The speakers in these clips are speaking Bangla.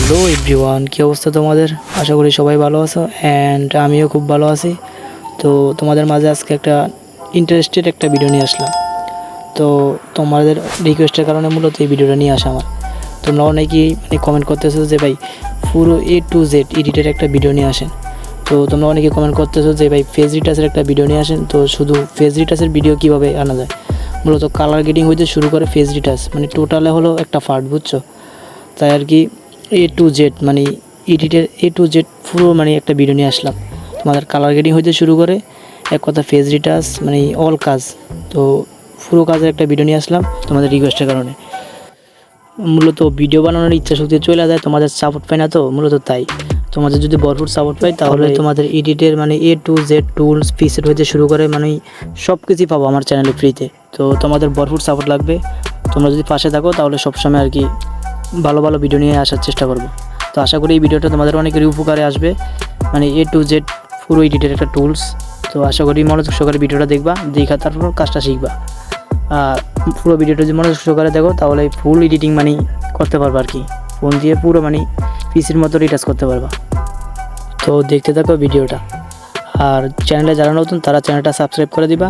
হ্যালো এভরিওয়ান, কী অবস্থা তোমাদের? আশা করি সবাই ভালো আছো অ্যান্ড আমিও খুব ভালো আছি। তো তোমাদের মাঝে আজকে একটা ইন্টারেস্টেড একটা ভিডিও নিয়ে আসলাম। তো তোমাদের রিকোয়েস্টের কারণে মূলত এই ভিডিওটা নিয়ে আসা আমার। তোমরা অনেকেই কমেন্ট করতেছো যে ভাই পুরো A to Z এডিটের একটা ভিডিও নিয়ে আসেন। তো তোমরা অনেকে কমেন্ট করতেছো যে ভাই ফেস রিটাচের একটা ভিডিও নিয়ে আসেন। তো শুধু ফেস রিটাচের ভিডিও কীভাবে আনা যায়? মূলত কালার গ্রেডিং হইতে শুরু করে ফেস রিটাচ টোটালে হলো একটা পার্ট, বুঝছো? তাই আর কি A to Z এডিটের A to Z পুরো একটা ভিডিও নিয়ে আসলাম। তোমাদের কালার গ্রেডিং হইতে শুরু করে এক কথা ফেস রিটাচ অল কাজ। তো পুরো কাজের একটা ভিডিও নিয়ে আসলাম তোমাদের রিকোয়েস্টের কারণে। মূলত ভিডিও বানানোর ইচ্ছা শক্তি চলে যায়, তোমাদের সাপোর্ট পাই না, তো মূলত তাই। তোমাদের যদি ভরপুর সাপোর্ট পাই তাহলে তোমাদের এডিটের A to Z tools preset হইতে শুরু করে সব কিছুই পাবো আমার চ্যানেলে ফ্রিতে। তো তোমাদের ভরপুর সাপোর্ট লাগবে। তোমরা যদি পাশে থাকো তাহলে সবসময় আর কি ভালো ভালো ভিডিও নিয়ে আসার চেষ্টা করব। তো আশা করি এই ভিডিওটা তোমাদের অনেকেরই উপকারে আসবে। A to Z পুরো এডিটের একটা টুলস। তো আশা করি মনোযোগ সহকারে ভিডিওটা দেখবা, দেখা তারপর কাজটা শিখবা। পুরো ভিডিওটা যদি মনোযোগ সহকারে দেখো তাহলে ফুল এডিটিং করতে পারবা আর কি। ফোন দিয়ে পুরো পিসির মতো রিটাচ করতে পারবা। তো দেখতে থাকো ভিডিওটা। আর চ্যানেলে যারা নতুন তারা চ্যানেলটা সাবস্ক্রাইব করে দিবা,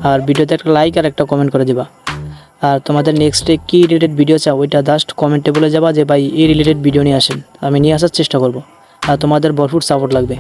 আর ভিডিওতে একটা লাইক আর একটা কমেন্ট করে দিবা। আর তোমাদের নেক্সটে কী রিলেটেড ভিডিও চাও ওইটা জাস্ট কমেন্টে বলে যাবা যে ভাই এই রিলেটেড ভিডিও নিয়ে আসেন, আমি নিয়ে আসার চেষ্টা করব। আর তোমাদের ভরপুর সাপোর্ট লাগবে।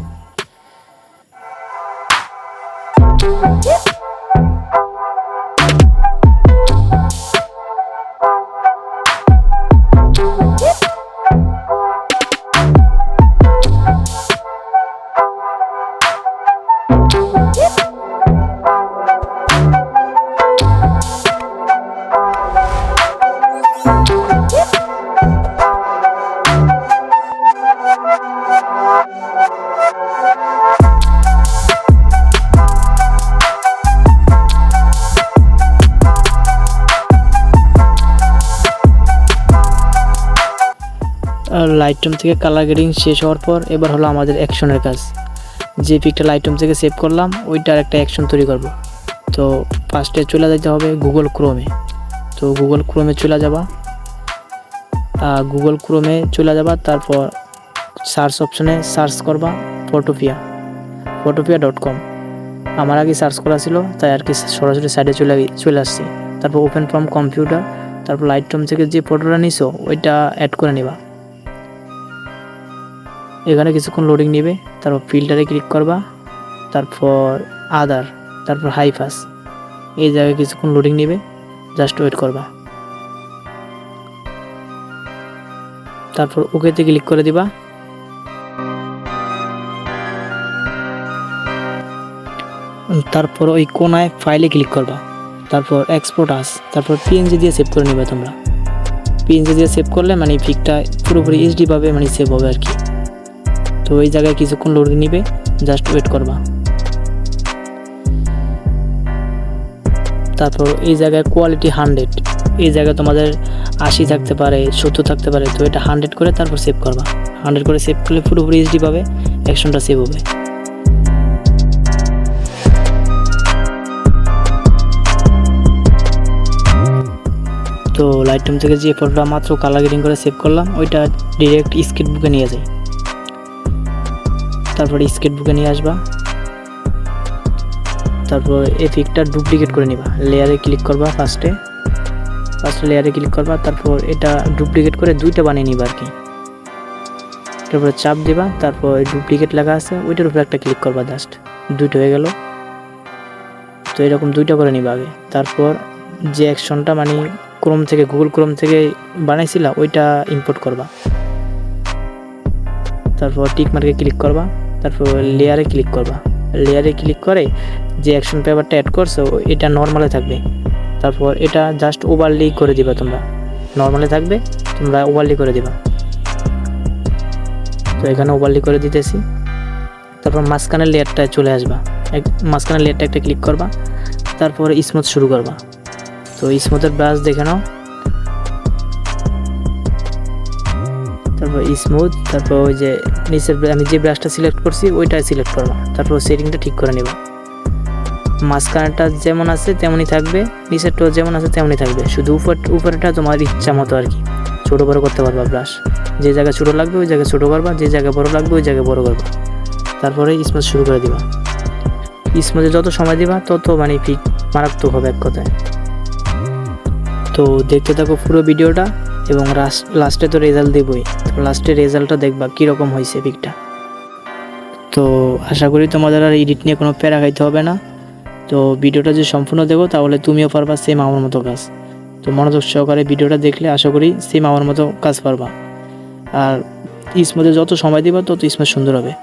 লাইটরুম থেকে কালার গ্রেডিং শেষ হওয়ার পর এবার হলো আমাদের অ্যাকশনের কাজ। যে পিকটা লাইটরুম থেকে সেভ করলাম ওইটার একটা অ্যাকশন তৈরি করব। তো ফার্স্টে চলে যেতে হবে গুগল ক্রোমে। তো গুগল ক্রোমে চলে যাবা, তারপর সার্চ অপশনে সার্চ করবা photopia.com। আমার আগে সার্চ করা ছিল তাই আর কি সরাসরি সাইডে চলে আসছি। তারপর ওপেন ফ্রম কম্পিউটার, তারপর লাইটরুম থেকে যে ফটোটা নিছো ওইটা অ্যাড করে নিবা। এখানে কিছুক্ষণ লোডিং নেবে, তারপর ফিল্টারে ক্লিক করবা, তারপর আদার, তারপর হাইফাস। এই জায়গায় কিছুক্ষণ লোডিং নেবে, জাস্ট ওয়েট করবা। তারপর ওকেতে ক্লিক করে দিবা। তারপর ওই কোনায় ফাইলে ক্লিক করবা, তারপর এক্সপোর্ট আস, তারপর PNG দিয়ে সেভ করে নিবা তোমরা। PNG দিয়ে সেভ করলে পিকটা পুরোপুরি HD ভাবে সেভ হবে আর কি। তো এই জায়গায় কিছুক্ষণ লোডিং নিবে, জাস্ট ওয়েট করবা। তারপর এই জায়গায় কোয়ালিটি 100, এই জায়গায় তোমাদের 80 থাকতে পারে, 70 থাকতে পারে। তো এটা 100 করে তারপর সেভ করবা। 100 করে সেভ করলে পুরোপুরি HD ভাবে অ্যাকশনটা সেভ হবে। তো লাইটরুম থেকে যে ফটোটা মাত্র কালার গ্রেডিং করে সেভ করলাম ওইটা ডিরেক্ট স্কেচবুকে নিয়ে যাই। তারপর স্কেচবুকে নিয়ে আসবা, তারপর এই পিকটা ডুপ্লিকেট করে নিবা। লেয়ারে ক্লিক করবা, ফার্স্ট লেয়ারে ক্লিক করবা, তারপর এটা ডুপ্লিকেট করে দুইটা বানিয়ে নিবা আর কি। তারপরে চাপ দিবা, তারপর ডুপ্লিকেট লেখা আছে ওইটার উপরে একটা ক্লিক করবা, জাস্ট দুইটা হয়ে গেল। তো এরকম দুইটা করে নিবা আগে। তারপর যে অ্যাকশনটা গুগল ক্রোম থেকে বানাইছিলা ওইটা ইম্পোর্ট করবা। তারপর টিক মার্কে ক্লিক করবা, তারপর লেয়ারে ক্লিক করবা। লেয়ারে ক্লিক করে যে অ্যাকশন পেপারটা অ্যাড করছো এটা নর্মালে থাকবে। তারপর এটা জাস্ট ওভারলি করে দিবা তোমরা। নর্মালে থাকবে, তোমরা ওভারলি করে দিবা। তো এখানে ওভারলি করে দিতেছি। তারপর মাঝখানের লেয়ারটায় চলে আসবা, মাঝখানের লেয়ারটা একটা ক্লিক করবা, তারপর স্মুথ শুরু করবা। তো স্মুথের ব্রাশ দেখে নাও, তারপর স্মুথ, তারপর ওই যে নিচের আমি যে ব্রাশটা সিলেক্ট করছি ওইটা সিলেক্ট করবা। তারপর সেটিংটা ঠিক করে নেবা। মাঝখানেরটা যেমন আছে তেমনই থাকবে, নিচেরটাও যেমন আছে তেমনই থাকবে, শুধু উপরেটা তোমার ইচ্ছা মতো আর কি ছোটো বড়ো করতে পারবা ব্রাশ। যে জায়গায় ছোটো লাগবে ওই জায়গায় ছোটো করবা, যে জায়গায় বড়ো লাগবে ওই জায়গায় বড়ো করবা। তারপরে স্মুথ শুরু করে দিবা। স্মুথে যত সময় দিবা তত মানে পিক মারাত্মক হবে এক কথায়। তো দেখতে থাকো পুরো ভিডিওটা এবং লাস্টে তো রেজাল্ট দেবই। তো লাস্টে রেজাল্টটা দেখবা কীরকম হয়েছে পিকটা। তো আশা করি তোমাদের আর এডিট নিয়ে কোনো প্যারা খাইতে হবে না। তো ভিডিওটা যদি সম্পূর্ণ দেখো তাহলে তুমিও পারবা সেম আমার মতো কাজ। তো মনোযোগ সহকারে ভিডিওটা দেখলে আশা করি সেম আমার মতো কাজ পারবা। আর স্মুথে যত সময় দিবা তত স্মুথ সুন্দর হবে।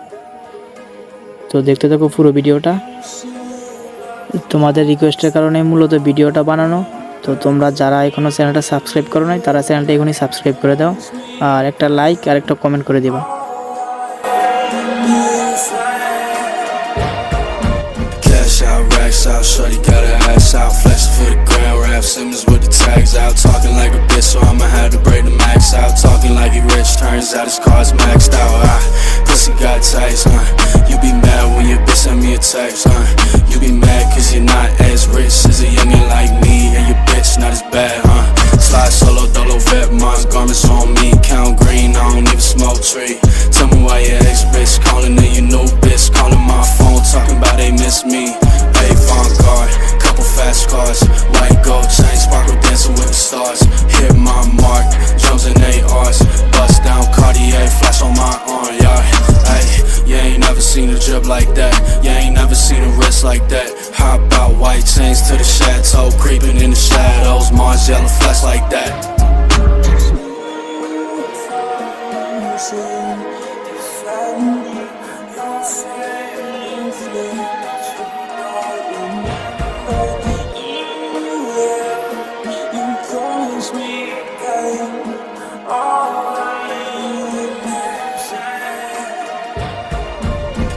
তো দেখতে থাকো পুরো ভিডিওটা। তোমাদের রিকোয়েস্টের কারণে মূলত ভিডিওটা বানানো। তো তোমরা যারা এখনও চ্যানেলটা সাবস্ক্রাইব করো নাই তারা চ্যানেলটা এখনই সাবস্ক্রাইব করে দাও, আর একটা লাইক আর একটা কমেন্ট করে দিবা। Cash out, racks out, shorty got her ass out, flexing for the grand rap, Simmons with the tags out, talking like a bitch, so I'ma have to break the max out, talking like he rich, turns out his car's maxed out, pussy got tags, you be mad when your bitch send me a text, you be mad cause you're not as rich as a youngin' like me, and your bitch not as bad, slide solo, dolo, vet, mom's garments on me, count green, I don't even smoke tree, tell me why your ex-bitch calling and your new bitch calling my phone, talking about they miss me. Avon guard, couple fast cars, white gold chain, sparkle dancing with the stars. Hit my mark, drums and ARs, bust down Cartier, flash on my arm, yeah. Hey, you ain't never seen a drip like that. You ain't never seen a wrist like that. Hop out, white chains to the chateau, creeping in the shadows, Mars yellow flash like that.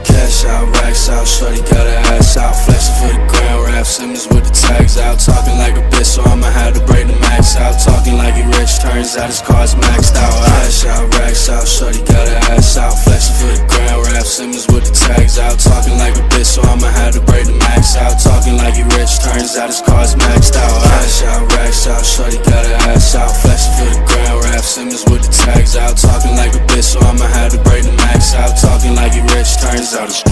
Cash out, racks out, shorty got her ass out, flexing for the grand rap, Simmons with the tags out, talking like a bitch, so I'ma have to break the max out, talking like he rich, turns out his car's maxed out. Cash out, racks out, shorty got her ass out, flexing for the grand rap, Simmons with the tags out, talking like a bitch, so I'ma have to break the max out, talking like he rich, turns out his car's maxed out. Cash out, racks out, shorty got her ass out, flexing for the grand rap, Simmons with the tags out, talking like a bitch, so I'ma have to break the max out, talking like he rich, turns out his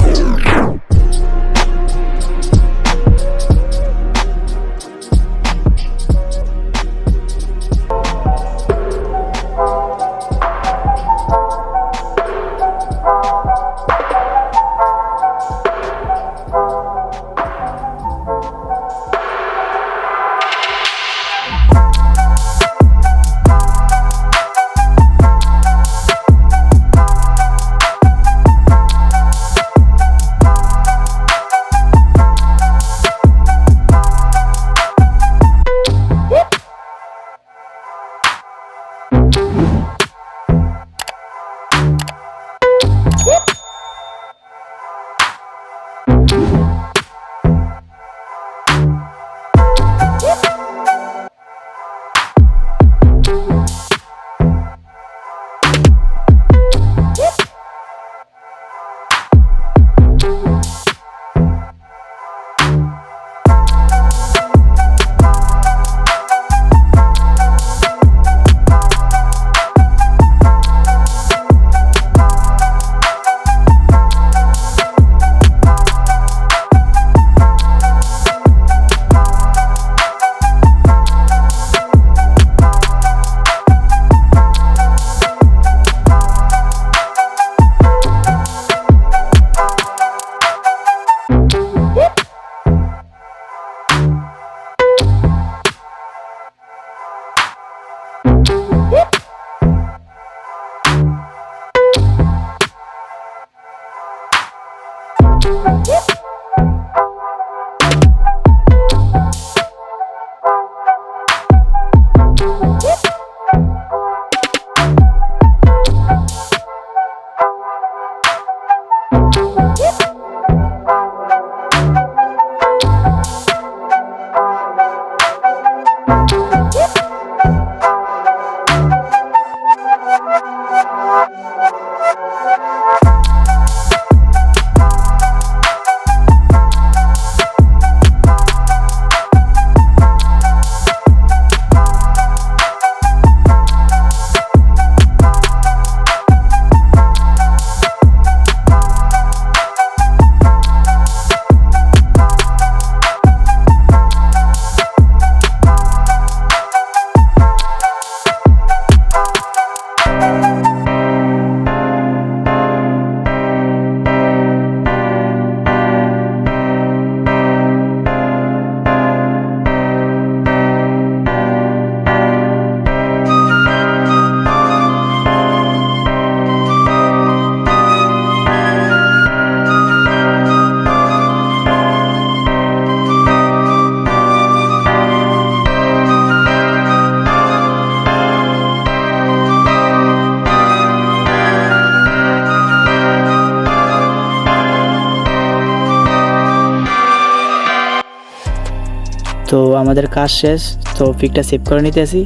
তো আমাদের কাজ শেষ, তো পিকটা সেভ করে নিতেছি।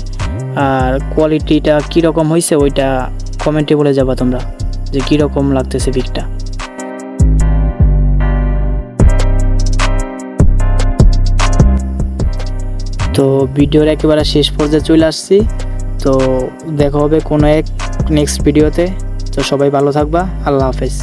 আর কোয়ালিটিটা কীরকম হয়েছে ওইটা কমেন্টে বলে যাবা তোমরা যে কীরকম লাগতেছে পিকটা। তো ভিডিওর একেবারে শেষ পর্যায়ে চলে আসছি। তো দেখা হবে কোনো এক নেক্সট ভিডিওতে। তো সবাই ভালো থাকবা, আল্লাহ হাফেজ।